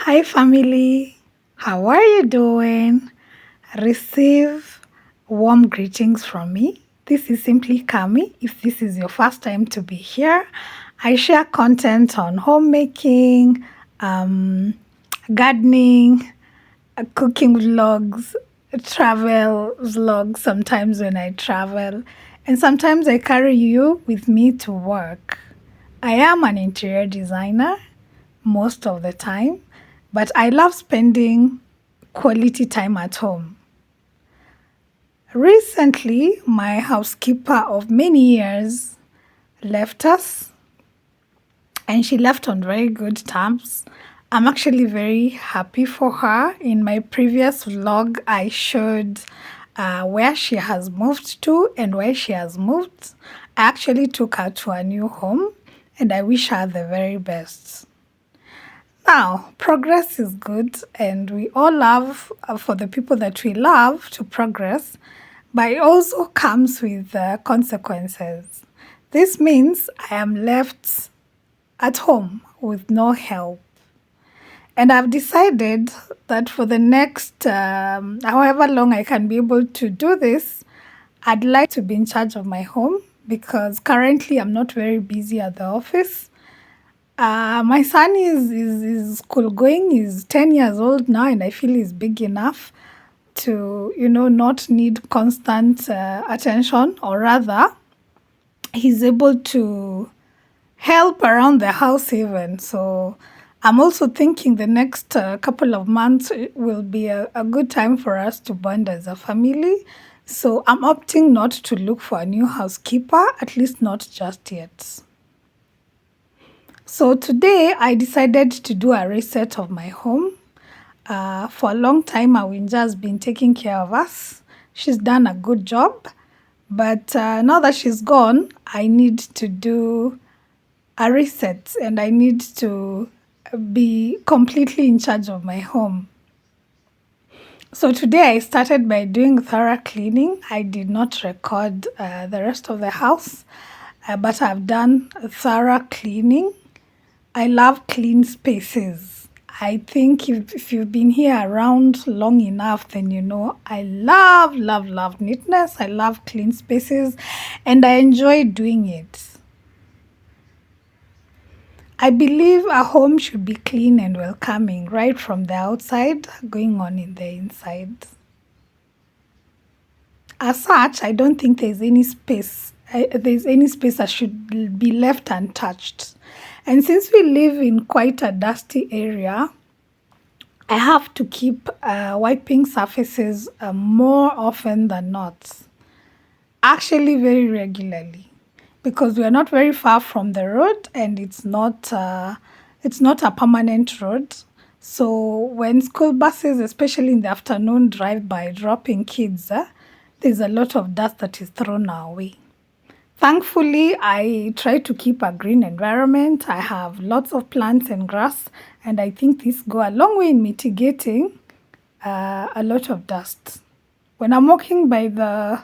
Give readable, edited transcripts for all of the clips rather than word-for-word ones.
Hi, family. How are you doing? Receive warm greetings from me. This is Simply Kami. If this is your first time to be here, I share content on homemaking, um, gardening, cooking vlogs, travel vlogs sometimes when I travel, and sometimes I carry you with me to work. I am an interior designer most of the time, but I love spending quality time at home. Recently, my housekeeper of many years left us, and she left on very good terms. I'm actually very happy for her. In my previous vlog, I showed where she has moved to and where she has moved. I actually took her to a new home, and I wish her the very best. Now, progress is good, and we all love for the people that we love to progress, but it also comes with consequences. This means I am left at home with no help. And I've decided that for the next, however long I can be able to do this, I'd like to be in charge of my home because currently I'm not very busy at the office. My son is school going. He's 10 years old now, and I feel he's big enough to, not need constant attention, or rather, he's able to help around the house even. So I'm also thinking the next couple of months will be a good time for us to bond as a family. So I'm opting not to look for a new housekeeper, at least not just yet. So today I decided to do a reset of my home. For a long time, Awinja has been taking care of us. She's done a good job. But now that she's gone, I need to do a reset and I need to be completely in charge of my home. So today I started by doing thorough cleaning. I did not record the rest of the house, but I've done thorough cleaning. I love clean spaces. I think if you've been here around long enough, then you know I love, love, love neatness. I love clean spaces and I enjoy doing it. I believe a home should be clean and welcoming right from the outside, going on in the inside. As such, I don't think there's any space that should be left untouched. And since we live in quite a dusty area, I have to keep wiping surfaces more often than not. Actually, very regularly, because we are not very far from the road, and it's not a permanent road. So when school buses, especially in the afternoon, drive by dropping kids, there's a lot of dust that is thrown our way. Thankfully, I try to keep a green environment. I have lots of plants and grass, and I think these go a long way in mitigating a lot of dust. When I'm walking by the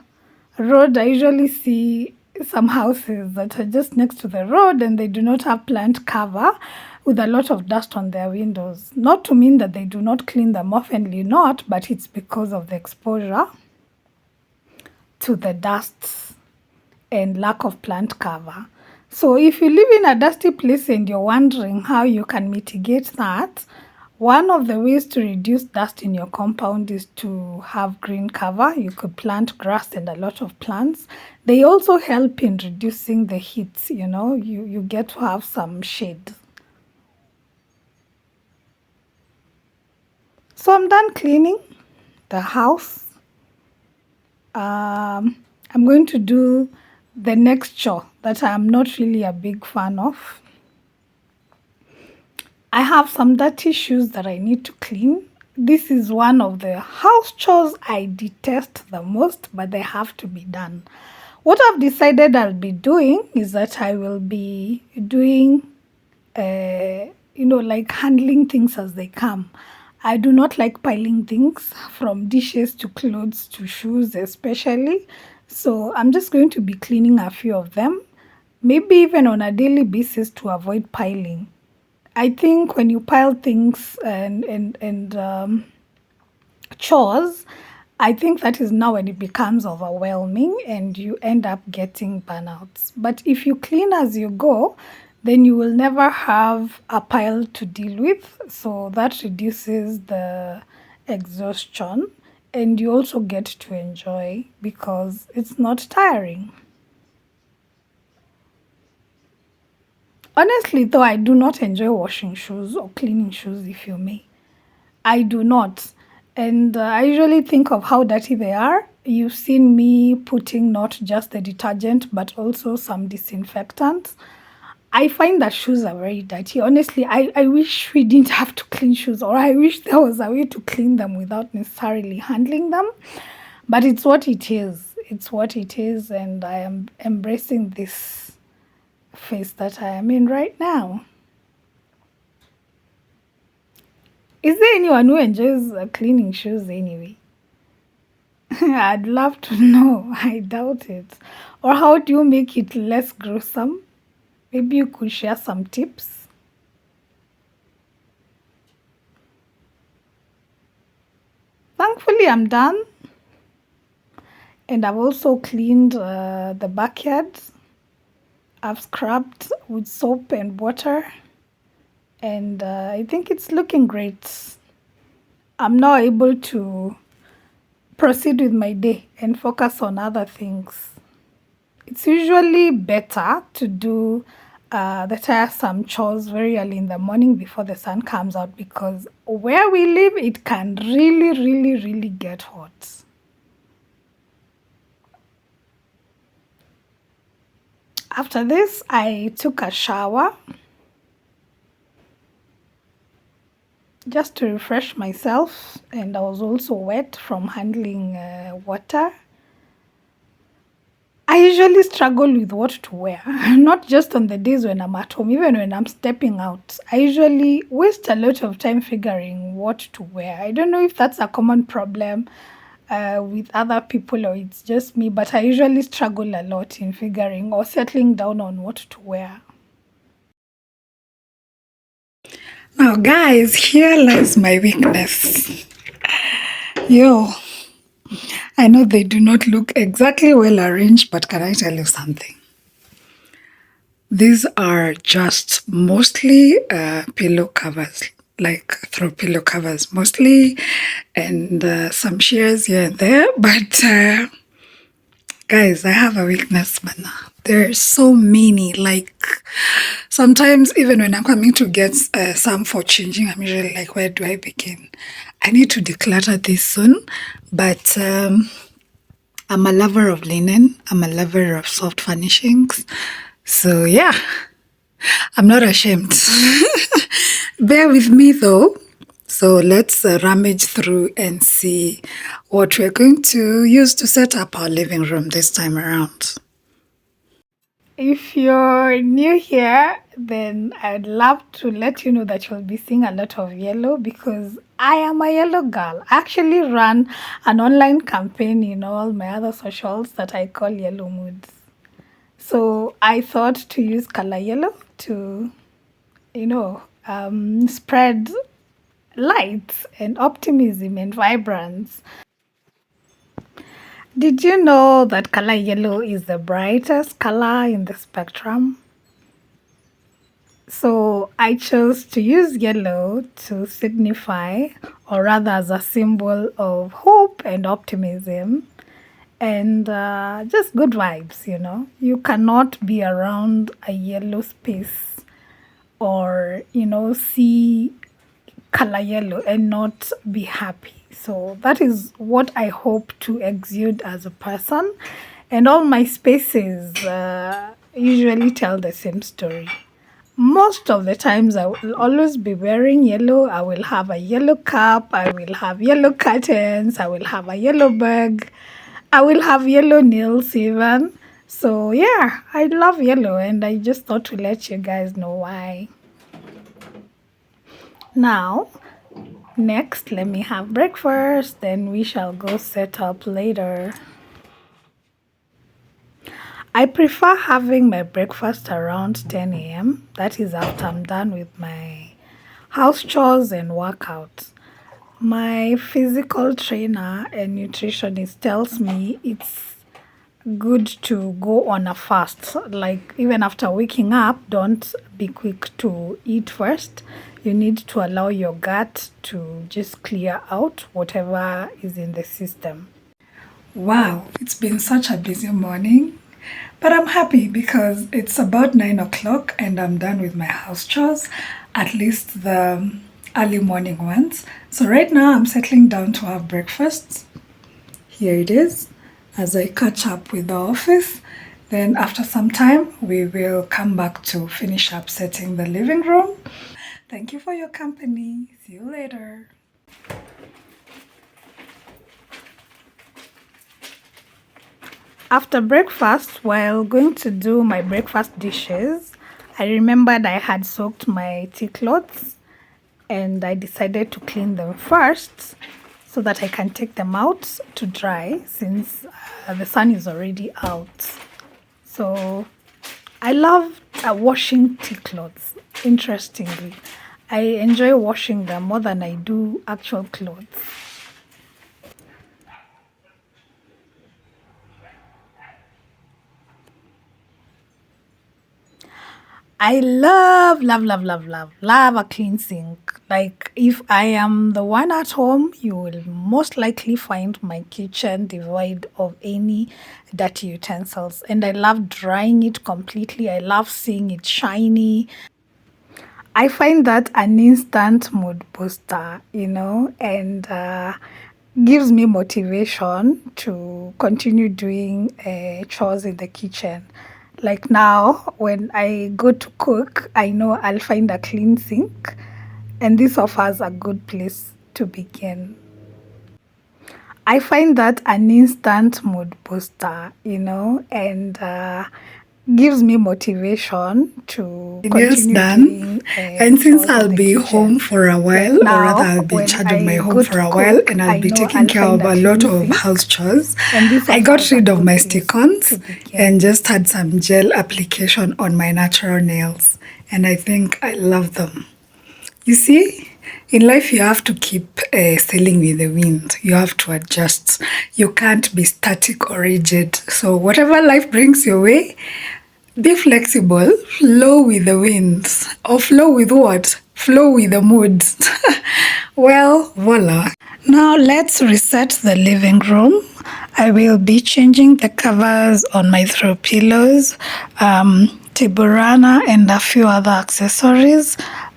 road, I usually see some houses that are just next to the road and they do not have plant cover with a lot of dust on their windows. Not to mean that they do not clean them oftenly, not, but it's because of the exposure to the dust and lack of plant cover. So if you live in a dusty place and you're wondering how you can mitigate that, one of the ways to reduce dust in your compound is to have green cover. You could plant grass and a lot of plants. They also help in reducing the heat, you get to have some shade. So I'm done cleaning the house. I'm going to do the next chore that I'm not really a big fan of. I have some dirty shoes that I need to clean. This is one of the house chores I detest the most, but they have to be done. What I've decided I'll be doing is that I will be doing, like handling things as they come. I do not like piling things from dishes to clothes to shoes especially. So I'm just going to be cleaning a few of them, maybe even on a daily basis to avoid piling. I think when you pile things and chores, I think that is now when it becomes overwhelming and you end up getting burnouts. But if you clean as you go, then you will never have a pile to deal with. So that reduces the exhaustion and you also get to enjoy because it's not tiring. Honestly, though, I do not enjoy washing shoes or cleaning shoes, if you may. I do not. And I usually think of how dirty they are. You've seen me putting not just the detergent, but also some disinfectant. I find that shoes are very dirty. Honestly, I wish we didn't have to clean shoes, or I wish there was a way to clean them without necessarily handling them. But it's what it is. It's what it is. And I am embracing this phase that I am in right now. Is there anyone who enjoys cleaning shoes anyway? I'd love to know. I doubt it. Or how do you make it less gruesome? Maybe you could share some tips. Thankfully, I'm done. And I've also cleaned the backyard. I've scrubbed with soap and water. And I think it's looking great. I'm now able to proceed with my day and focus on other things. It's usually better to do the tiresome chores very early in the morning before the sun comes out because where we live, it can really get hot. After this, I took a shower just to refresh myself, and I was also wet from handling water. I usually struggle with what to wear, not just on the days when I'm at home, even when I'm stepping out. I usually waste a lot of time figuring what to wear. I don't know if that's a common problem with other people or it's just me, but I usually struggle a lot in figuring or settling down on what to wear. Now, guys, here lies my weakness. Yo, I know they do not look exactly well arranged, but can I tell you something? These are just mostly pillow covers, like throw pillow covers mostly, and some shears here and there. But guys, I have a weakness, man. There's so many. Like sometimes, even when I'm coming to get some for changing, I'm usually like, where do I begin? I need to declutter this soon, but I'm a lover of linen. I'm a lover of soft furnishings. So yeah, I'm not ashamed. Bear with me though. So let's rummage through and see what we're going to use to set up our living room this time around. If you're new here, then I'd love to let you know that you'll be seeing a lot of yellow because I am a yellow girl. I actually run an online campaign in all my other socials that I call Yellow Moods. So I thought to use color yellow to, spread light and optimism and vibrance. Did you know that color yellow is the brightest color in the spectrum? So I chose to use yellow to signify, or rather as a symbol of hope and optimism and just good vibes. You cannot be around a yellow space or, see color yellow and not be happy. So that is what I hope to exude as a person. And all my spaces usually tell the same story. Most of the times I will always be wearing yellow. I will have a yellow cup. I will have yellow curtains. I will have a yellow bag. I will have yellow nails even. So yeah, I love yellow and I just thought to let you guys know why. Now, next, let me have breakfast, then we shall go set up later. I prefer having my breakfast around 10 a.m. That is after I'm done with my house chores and workouts. My physical trainer and nutritionist tells me it's good to go on a fast. Like even after waking up, don't be quick to eat first. You need to allow your gut to just clear out whatever is in the system. Wow, it's been such a busy morning, but I'm happy because it's about 9 o'clock and I'm done with my house chores, at least the early morning ones. So right now I'm settling down to have breakfast. Here it is as I catch up with the office. Then after some time, we will come back to finish up setting the living room. Thank you for your company. See you later. After breakfast, while going to do my breakfast dishes, I remembered I had soaked my tea cloths and I decided to clean them first so that I can take them out to dry since the sun is already out. So I love washing tea clothes, interestingly. I enjoy washing them more than I do actual clothes. I love a clean sink. Like, if I am the one at home, you will most likely find my kitchen devoid of any dirty utensils. And I love drying it completely. I love seeing it shiny. I find that an instant mood booster, and gives me motivation to continue doing chores in the kitchen. Like now, when I go to cook, I know I'll find a clean sink, and this offers a good place to begin. I find that an instant mood booster, and gives me motivation to continue Done. doing And since chores in I'll the be home kitchen. for a while, Like or rather, now, I'll be in when charge of my I home go for to a while, cook, and I'll I be know taking I'll care find of a a lot clean of sink, house chores. and this I got offers a rid of good my place stick-ons to begin. and just had some gel application on my natural nails, and I think I love them. You see, in life, you have to keep sailing with the wind. You have to adjust. You can't be static or rigid. So, whatever life brings your way, be flexible, flow with the winds. Or flow with what? Flow with the moods. Well, voila. Now let's reset the living room. I will be changing the covers on my throw pillows, tiburana, and a few other accessories.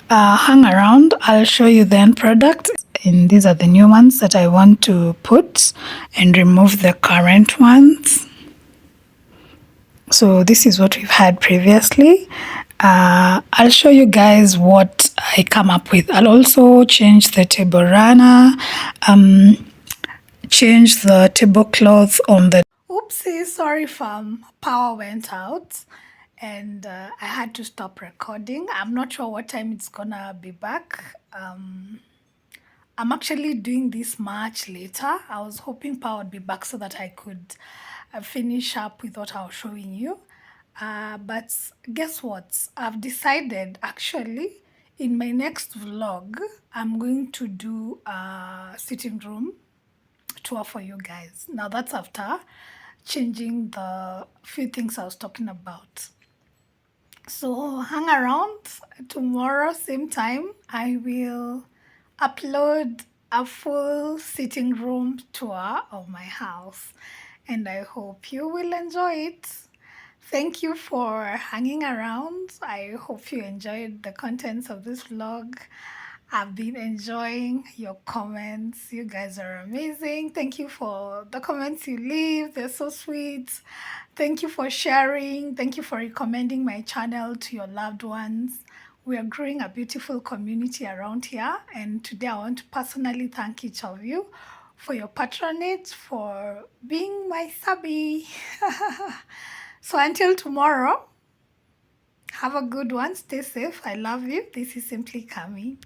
Hang around, I'll show you the end product. And these are the new ones that I want to put and remove the current ones. So this is what we've had previously. I'll show you guys what I come up with. I'll also change the table runner, change the tablecloth on the... Oopsie, sorry fam, power went out and I had to stop recording. I'm not sure what time it's gonna be back. I'm actually doing this much later. I was hoping power would be back so that I could finish up with what I was showing you. But guess what? I've decided actually in my next vlog, I'm going to do a sitting room tour for you guys. Now that's after changing the few things I was talking about. So hang around. Tomorrow, same time, I will upload a full sitting room tour of my house, and I hope you will enjoy it. Thank you for hanging around. I hope you enjoyed the contents of this vlog. I've been enjoying your comments. You guys are amazing. Thank you for the comments you leave. They're so sweet. Thank you for sharing. Thank you for recommending my channel to your loved ones. We are growing a beautiful community around here. And today I want to personally thank each of you for your patronage, for being my subby. So until tomorrow, have a good one. Stay safe. I love you. This is Simply Kami.